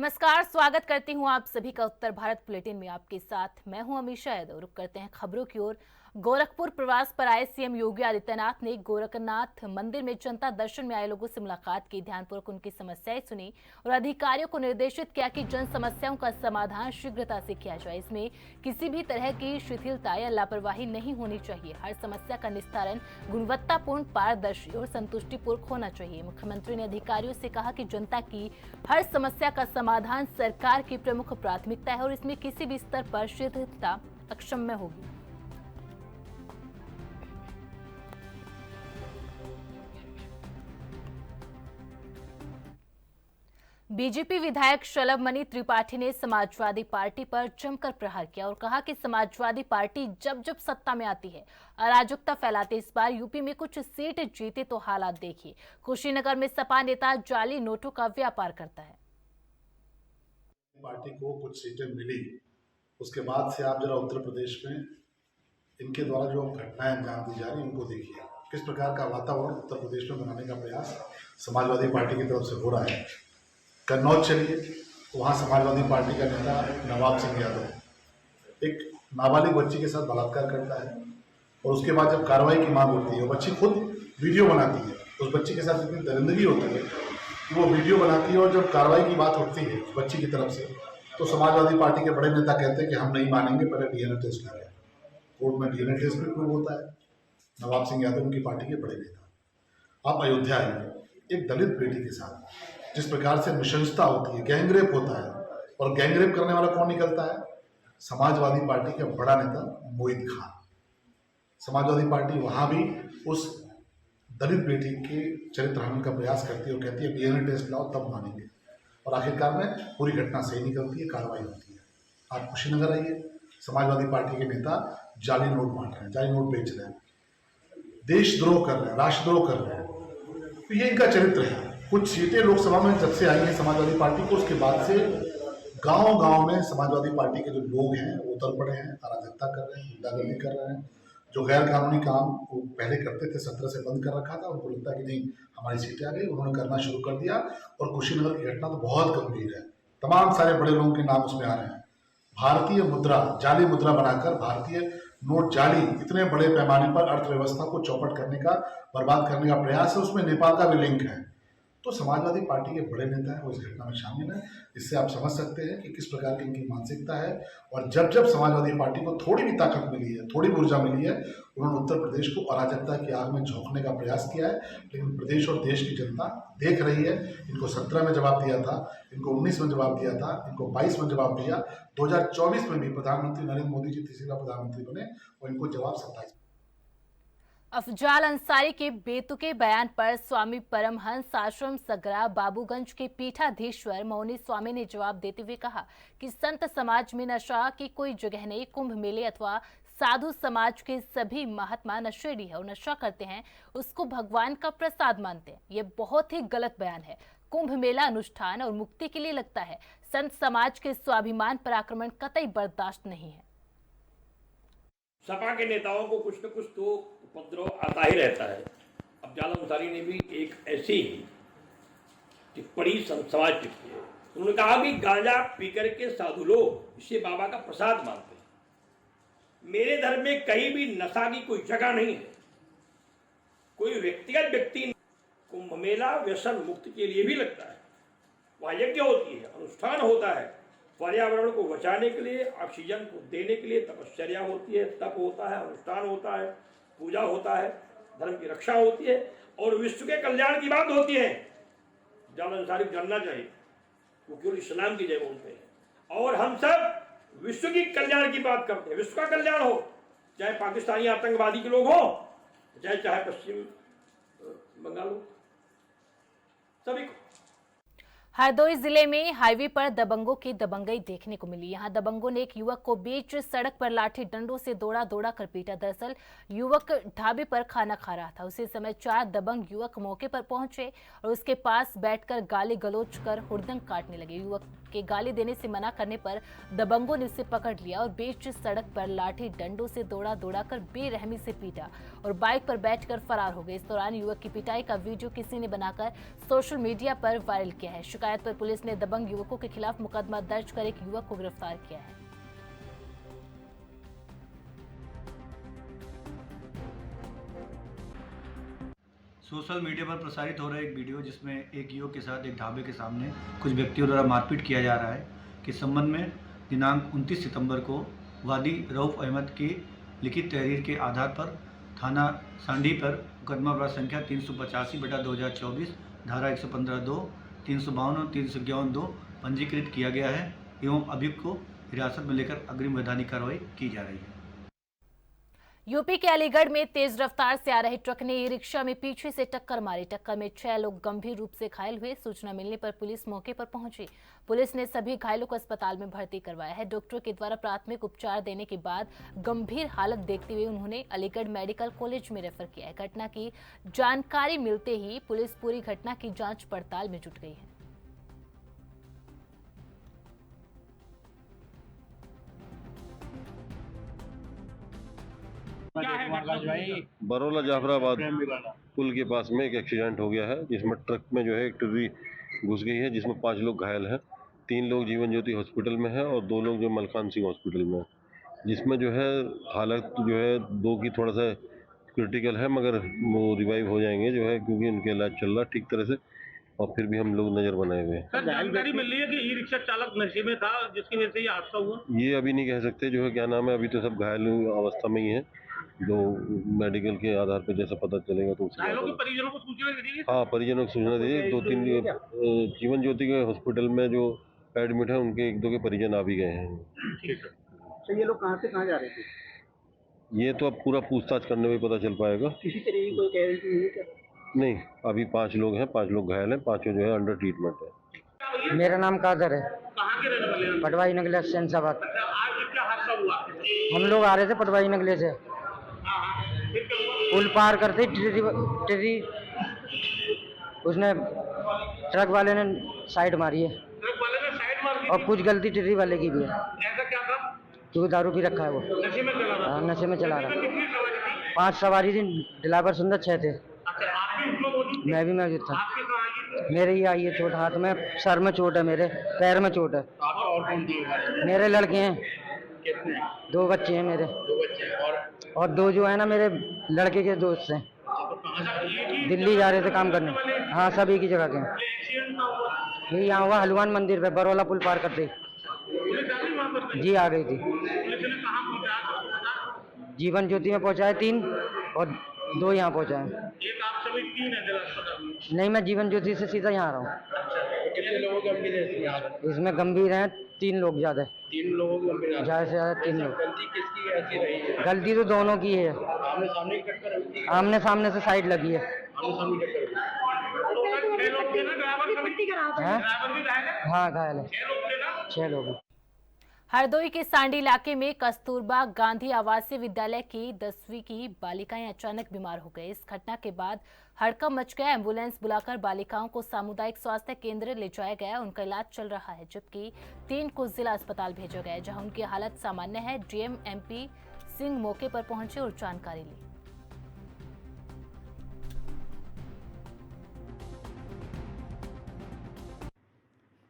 नमस्कार, स्वागत करती हूँ आप सभी का उत्तर भारत बुलेटिन में। आपके साथ मैं हूँ अमीषा यादव। रुक करते हैं खबरों की ओर। गोरखपुर प्रवास पर आए सीएम योगी आदित्यनाथ ने गोरखनाथ मंदिर में जनता दर्शन में आए लोगों से मुलाकात की, ध्यानपूर्वक उनकी समस्याएं सुनी और अधिकारियों को निर्देशित किया कि जन समस्याओं का समाधान शीघ्रता से किया जाए। इसमें किसी भी तरह की शिथिलता या लापरवाही नहीं होनी चाहिए। हर समस्या का निस्तारण गुणवत्तापूर्ण, पारदर्शी और संतुष्टिपूर्वक होना चाहिए। मुख्यमंत्री ने अधिकारियों से कहा कि जनता की हर समस्या का समाधान सरकार की प्रमुख प्राथमिकता है और इसमें किसी भी स्तर पर शिथिलता अक्षम्य होगी। बीजेपी विधायक शलभमणि त्रिपाठी ने समाजवादी पार्टी पर जमकर प्रहार किया और कहा कि समाजवादी पार्टी जब जब सत्ता में आती है अराजकता फैलाते। इस बार यूपी में कुछ सीट जीते तो हालात देखिए। कुशीनगर में सपा नेता जाली नोटों का व्यापार करता है। पार्टी को कुछ सीटें मिली, उसके बाद से आप जरा उत्तर प्रदेश में इनके द्वारा जो घटनाएं अंजाम दी जा रही उनको देखिए। किस प्रकार का वातावरण उत्तर प्रदेश में बनाने का प्रयास समाजवादी पार्टी की तरफ से हो रहा है। कन्नौज चलिए, वहाँ समाजवादी पार्टी का नेता नवाब सिंह यादव एक नाबालिग बच्ची के साथ बलात्कार करता है और उसके बाद जब कार्रवाई की मांग होती है, वो बच्ची खुद वीडियो बनाती है। उस बच्ची के साथ इतनी दरिंदगी होती है कि वो वीडियो बनाती है और जब कार्रवाई की बात उठती है बच्ची की तरफ से, तो समाजवादी पार्टी के बड़े नेता कहते हैं कि हम नहीं मानेंगे, पहले डीएनए टेस्ट करें। कोर्ट में डीएनए टेस्ट भी प्रूव होता है। नवाब सिंह यादव उनकी पार्टी के बड़े नेता। आप अयोध्या आइए, एक दलित बेटी के साथ जिस प्रकार से नृशंसता होती है, गैंगरेप होता है, और गैंगरेप करने वाला कौन निकलता है? समाजवादी पार्टी का बड़ा नेता मोहित खान। समाजवादी पार्टी वहां भी उस दलित बेटी के चरित्र हनन का प्रयास करती है और कहती है डीएनए टेस्ट लाओ तब मानेंगे, और आखिरकार में पूरी घटना सही निकलती है, कार्रवाई होती है। आप कुशीनगर आइए, समाजवादी पार्टी के नेता जाली नोट बांट रहे हैं, जाली नोट बेच रहे हैं, देशद्रोह कर रहे हैं, राष्ट्रद्रोह कर रहे हैं। तो ये इनका चरित्र है। कुछ सीटें लोकसभा में जब से आई हैं समाजवादी पार्टी को, उसके बाद से गांव गांव में समाजवादी पार्टी के जो लोग हैं वो उतर पड़े हैं, अराजकता कर रहे हैं, गुंडागर्दी कर रहे हैं। जो गैर कानूनी काम वो पहले करते थे 17 से बंद कर रखा था, उनको लगता कि नहीं हमारी सीटें आ गई, उन्होंने करना शुरू कर दिया। और कुशीनगर की घटना तो बहुत गंभीर है, तमाम सारे बड़े लोगों के नाम उसमें आ रहे हैं। भारतीय मुद्रा, जाली मुद्रा बनाकर भारतीय नोट जाली, इतने बड़े पैमाने पर अर्थव्यवस्था को चौपट करने का, बर्बाद करने का प्रयास है। उसमें नेपाल का भी लिंक है। तो समाजवादी पार्टी के बड़े नेता हैं वो इस घटना में शामिल हैं। इससे आप समझ सकते हैं कि किस प्रकार की इनकी मानसिकता है। और जब जब समाजवादी पार्टी को थोड़ी भी ताकत मिली है, थोड़ी भी ऊर्जा मिली है, उन्होंने उत्तर प्रदेश को अराजकता की आग में झोंकने का प्रयास किया है। लेकिन प्रदेश और देश की जनता देख रही है। इनको 17 में जवाब दिया था, इनको 19 में जवाब दिया था, इनको 22 में जवाब दिया, 2024 में भी प्रधानमंत्री नरेंद्र मोदी जी तीसरी बार प्रधानमंत्री बने और इनको जवाब 27। अफजाल अंसारी के बेतुके बयान पर स्वामी परमहंस आश्रम सगरा बाबूगंज के पीठाधीश्वर मौनी स्वामी ने जवाब देते हुए कहा कि संत समाज में नशा की कोई जगह नहीं। कुंभ मेले अथवा साधु समाज के सभी महात्मा नशेड़ी है और नशा करते हैं, उसको भगवान का प्रसाद मानते हैं। ये बहुत ही गलत बयान है। कुंभ मेला अनुष्ठान और मुक्ति के लिए लगता है। संत समाज के स्वाभिमान पर आक्रमण कतई बर्दाश्त नहीं है। सपा के नेताओं को कुछ न कुछ तो उपद्रव आता ही रहता है। अफजाल अंसारी ने भी एक ऐसी ही टिप्पणी समाज टिप्पणी है। उन्होंने कहा कि गांजा पी करके साधु लोग इसे बाबा का प्रसाद मानते हैं। मेरे धर्म में कहीं भी नशा की कोई जगह नहीं है। कोई व्यक्तिगत व्यक्ति कुंभ मेला व्यसन मुक्त के लिए भी लगता है। वहाँ यज्ञ होती है, अनुष्ठान होता है, पर्यावरण को बचाने के लिए, ऑक्सीजन को देने के लिए तपश्चर्या होती है, तप होता है, अनुष्ठान होता है, पूजा होता है, धर्म की रक्षा होती है और विश्व के कल्याण की बात होती है। अफजाल अंसारी को जानना चाहिए, वो केवल इस्लाम की जय बोलते हैं और हम सब विश्व की कल्याण की बात करते हैं। विश्व का कल्याण हो, चाहे पाकिस्तानी आतंकवादी के लोग हो, चाहे पश्चिम बंगाल हो, सभी को। हरदोई जिले में हाईवे पर दबंगों की दबंगई देखने को मिली। यहां दबंगों ने एक युवक को बीच सड़क पर लाठी डंडों से दौड़ा कर पीटा। दरअसल युवक ढाबे पर खाना खा रहा था। उसी समय 4 दबंग युवक मौके पर पहुंचे और उसके पास बैठकर गाली गलौज कर हुड़दंग काटने लगे। युवक के गाली देने से मना करने पर दबंगों ने उसे पकड़ लिया और बीच सड़क पर लाठी डंडों से दौड़ा कर बेरहमी से पीटा और बाइक पर बैठकर फरार हो गए। इस दौरान युवक की पिटाई का वीडियो किसी ने बनाकर सोशल मीडिया पर वायरल किया है। शिकायत पर पुलिस ने दबंग युवकों के खिलाफ मुकदमा दर्ज कर एक युवक को गिरफ्तार किया है। सोशल मीडिया पर प्रसारित हो रहा है एक वीडियो जिसमें एक युवक के साथ एक ढाबे के सामने कुछ व्यक्तियों द्वारा मारपीट किया जा रहा है कि संबंध में दिनांक 29 सितंबर को वादी रऊफ अहमद की लिखित तहरीर के आधार पर थाना सांडी पर मुकदमा अपराध संख्या 385/2024 धारा 115(2), 352 और 311(2) पंजीकृत किया गया है एवं अभियुक्त को हिरासत में लेकर अग्रिम वैधानिक कार्रवाई की जा रही है। यूपी के अलीगढ़ में तेज रफ्तार से आ रहे ट्रक ने ई रिक्शा में पीछे से टक्कर मारी। टक्कर में 6 लोग गंभीर रूप से घायल हुए। सूचना मिलने पर पुलिस मौके पर पहुंची। पुलिस ने सभी घायलों को अस्पताल में भर्ती करवाया है। डॉक्टरों के द्वारा प्राथमिक उपचार देने के बाद गंभीर हालत देखते हुए उन्होंने अलीगढ़ मेडिकल कॉलेज में रेफर किया है। घटना की जानकारी मिलते ही पुलिस पूरी घटना की जाँच पड़ताल में जुट गई है। बरौला जाफराबाद पुल के पास में एक एक्सीडेंट हो गया है जिसमें ट्रक में जो है एक ट्रॉली घुस गई है जिसमें 5 लोग घायल हैं। 3 लोग जीवन ज्योति हॉस्पिटल में हैं और 2 लोग जो मलकान सिंह हॉस्पिटल में हैं, जिसमें जो है हालत जो है 2 की थोड़ा सा क्रिटिकल है मगर वो रिवाइव हो जाएंगे जो है क्योंकि उनका इलाज चल रहा है ठीक तरह से और फिर भी हम लोग नजर बनाए हुए हैं। सर, जानकारी मिल रही है कि ई रिक्शा चालक नशे में था जिसकी वजह से ये हादसा हुआ। ये अभी नहीं कह सकते जो है क्या नाम है, अभी तो सब घायल अवस्था में ही है। जो मेडिकल के आधार पर जैसा पता चलेगा तो घायलों के परिजनों को सूचना दीजिए। हाँ, परिजनों को सूचना दीजिए। 2-3 जीवन ज्योति के हॉस्पिटल में जो एडमिट है उनके 1-2 के परिजन आ भी गए हैं। ठीक है। तो ये लोग कहाँ से कहाँ जा रहे थे? ये तो अब पूरा पूछताछ करने में पता चल पाएगा। किसी तरह की कोई कैजुअल्टी हुई है क्या? नहीं, अभी 5 लोग हैं, 5 लोग घायल हैं, 5 जो है अंडर ट्रीटमेंट है। मेरा नाम कादर है। कहाँ के रहने वाले हैं? पटवाई नगले शहजाबाद। आज क्या हादसा हुआ? हम लोग आ रहे थे पटवाई नगले से, फिर क्या हुआ? पुल पार करते टिर्री उसने ट्रक वाले ने साइड मारी है ट्रक वाले ने साइड मार दी और कुछ गलती टिर्री वाले की भी है ऐसा क्या था? क्योंकि दारू पी रखा है वो। नशे में चला रहा था? नशे में चला रहा है। कितनी सवारी थी? 5 सवारी थी, ड्राइवर सुंदर 6 थे। अच्छा, आप भी उसमें मौजूद थे? मैं भी मौजूद था। आपके कहाँ आई? मेरे ये आई है चोट, हाथ में, सर में चोट है, मेरे पैर में चोट है। आपका और कौन थे? मेरे लड़के हैं, कितने? 2 बच्चे हैं मेरे 2 बच्चे और 2 जो है ना मेरे लड़के के दोस्त हैं, दिल्ली जा रहे थे काम करने। हाँ, सब एक ही जगह के हैं। एक्सीडेंट ना हुआ? ये यहाँ हुआ हनुमान मंदिर पे, बरौला पुल पार करते। पुलिस आ गई वहाँ पर? जी आ गई थी। पुलिस ने कहाँ पहुँचाया आपको पता? जीवन ज्योति में पहुँचाए 3 और 2 यहाँ पहुँचाए। एक आप सभी 3 है जिला अस्पताल में। नहीं, मैं जीवन ज्योति से सीधा यहाँ आ रहा हूँ। कितने लोगों के गंभीर है यहाँ पर? इसमें गंभीर हैं 3 लोग ज़्यादा, 3 लोगों की गंभीर है। ज़्यादा से ज़्यादा 3 लोग। गलती किसकी ऐसी रही है? गलती तो दोनों की है, आमने सामने की टक्कर हुई थी? आमने सामने से साइड लगी है। आमने सामने टक्कर हुई। तो सर 6 लोग थे ना, ड्राइवर सभी? हैं? ड्राइवर भी घायल है? हाँ, घायल है, 6 लोग थे ना? 6 लोग हैं। हरदोई के सांडी इलाके में कस्तूरबा गांधी आवासीय विद्यालय की 10वीं की बालिकाएं अचानक बीमार हो गई। इस घटना के बाद हड़कंप मच गया। एम्बुलेंस बुलाकर बालिकाओं को सामुदायिक स्वास्थ्य केंद्र ले जाया गया। उनका इलाज चल रहा है, जबकि 3 को जिला अस्पताल भेजा गया जहां उनकी हालत सामान्य है। डीएम MP सिंह मौके पर पहुंचे और जानकारी ली।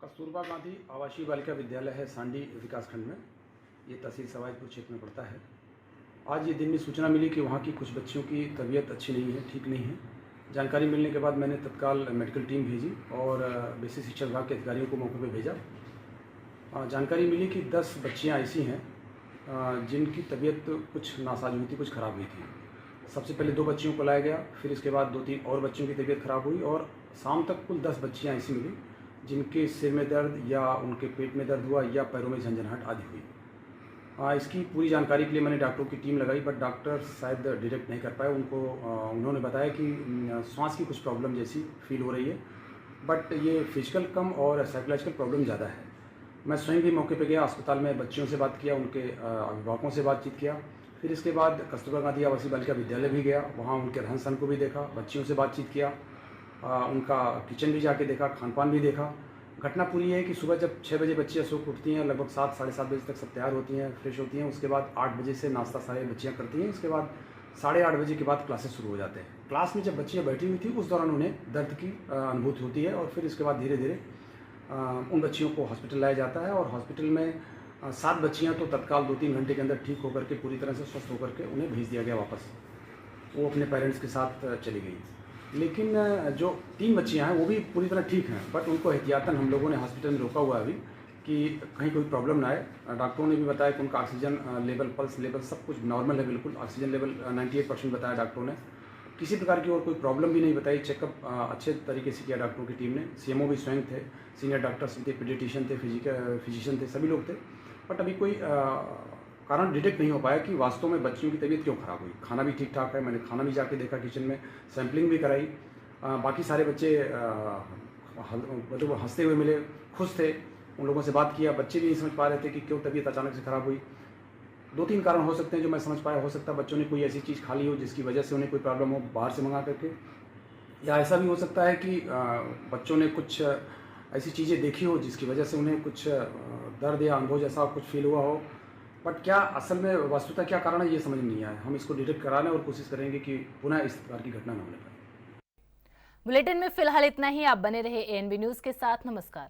कस्तूरबा गांधी आवासीय बालिका विद्यालय है सांडी विकासखंड में, ये तहसील सवाईपुर क्षेत्र में पड़ता है। आज ये दिन में सूचना मिली कि वहाँ की कुछ बच्चियों की तबीयत अच्छी नहीं है, ठीक नहीं है। जानकारी मिलने के बाद मैंने तत्काल मेडिकल टीम भेजी और बेसिक शिक्षा विभाग के अधिकारियों को मौके पर भेजा। जानकारी मिली कि 10 बच्चियाँ ऐसी हैं जिनकी तबीयत कुछ नासाज हुई थी, कुछ ख़राब हुई थी। सबसे पहले 2 बच्चियों को लाया गया, फिर इसके बाद 2-3 और बच्चियों की तबीयत ख़राब हुई और शाम तक कुल 10 बच्चियाँ ऐसी मिली जिनके सिर में दर्द या उनके पेट में दर्द हुआ या पैरों में झंझनाहट आदि हुई। इसकी पूरी जानकारी के लिए मैंने डॉक्टरों की टीम लगाई, बट डॉक्टर शायद डिटेक्ट नहीं कर पाए। उन्होंने बताया कि सांस की कुछ प्रॉब्लम जैसी फील हो रही है, बट ये फिजिकल कम और साइकोलॉजिकल प्रॉब्लम ज़्यादा है। मैं स्वयं भी मौके पे गया, अस्पताल में बच्चियों से बात किया, उनके अभिभावकों से बातचीत किया। फिर इसके बाद कस्तूरबा गांधी आवासीय बालिका विद्यालय भी गया, वहाँ उनके रहन सहन को भी देखा, बच्चियों से बातचीत किया, उनका किचन भी जाके देखा, खान पान भी देखा। घटना पूरी है कि सुबह जब 6 बजे बच्चियाँ सो के उठती हैं, लगभग 7 साढ़े 7 बजे तक सब तैयार होती हैं, फ्रेश होती हैं। उसके बाद 8 बजे से नाश्ता सारे बच्चियाँ करती हैं। उसके बाद 8:30 बजे के बाद क्लासेस शुरू हो जाते हैं। क्लास में जब बच्चियाँ बैठी हुई थी उस दौरान उन्हें दर्द की अनुभूति होती है और फिर इसके बाद धीरे धीरे उन बच्चियों को हॉस्पिटल लाया जाता है और हॉस्पिटल में 7 बच्चियाँ तो तत्काल 2-3 घंटे के अंदर ठीक होकर के पूरी तरह से स्वस्थ होकर के उन्हें भेज दिया गया वापस। वो अपने पेरेंट्स के साथ चली गई। लेकिन जो 3 बच्चियाँ हैं वो भी पूरी तरह ठीक हैं, बट उनको एहतियातन हम लोगों ने हॉस्पिटल में रोका हुआ है अभी कि कहीं कोई प्रॉब्लम ना आए। डॉक्टरों ने भी बताया कि उनका ऑक्सीजन लेवल, पल्स लेवल सब कुछ नॉर्मल है बिल्कुल। ऑक्सीजन लेवल 98% बताया डॉक्टरों ने। किसी प्रकार की और कोई प्रॉब्लम भी नहीं बताई। चेकअप अच्छे तरीके से किया डॉक्टरों की टीम ने। सीएमओ भी स्वयं थे, सीनियर डॉक्टर्स थे, पीडियाट्रिशियन थे, फिजिशियन थे, सभी लोग थे। बट अभी कोई कारण डिटेक्ट नहीं हो पाया कि वास्तव में बच्चियों की तबीयत क्यों ख़राब हुई। खाना भी ठीक ठाक है, मैंने खाना भी जाके देखा किचन में, सैम्पलिंग भी कराई। बाकी सारे बच्चे मतलब हंसते हुए मिले, खुश थे। उन लोगों से बात किया, बच्चे भी नहीं समझ पा रहे थे कि क्यों तबीयत अचानक से ख़राब हुई। 2-3 कारण हो सकते हैं जो मैं समझ पाया। हो सकता है बच्चों ने कोई ऐसी चीज़ खा ली हो जिसकी वजह से उन्हें कोई प्रॉब्लम हो बाहर से मंगा करके, या ऐसा भी हो सकता है कि बच्चों ने कुछ ऐसी चीज़ें देखी हो जिसकी वजह से उन्हें कुछ दर्द या अनुभव जैसा कुछ फील हुआ हो। बट क्या असल में वस्तुतः क्या कारण है ये समझ में नहीं आया। हम इसको डिटेक्ट कराने और कोशिश करेंगे कि पुनः इस प्रकार की घटना न होने पाए। बुलेटिन में फिलहाल इतना ही। आप बने रहे एएनबी न्यूज के साथ। नमस्कार।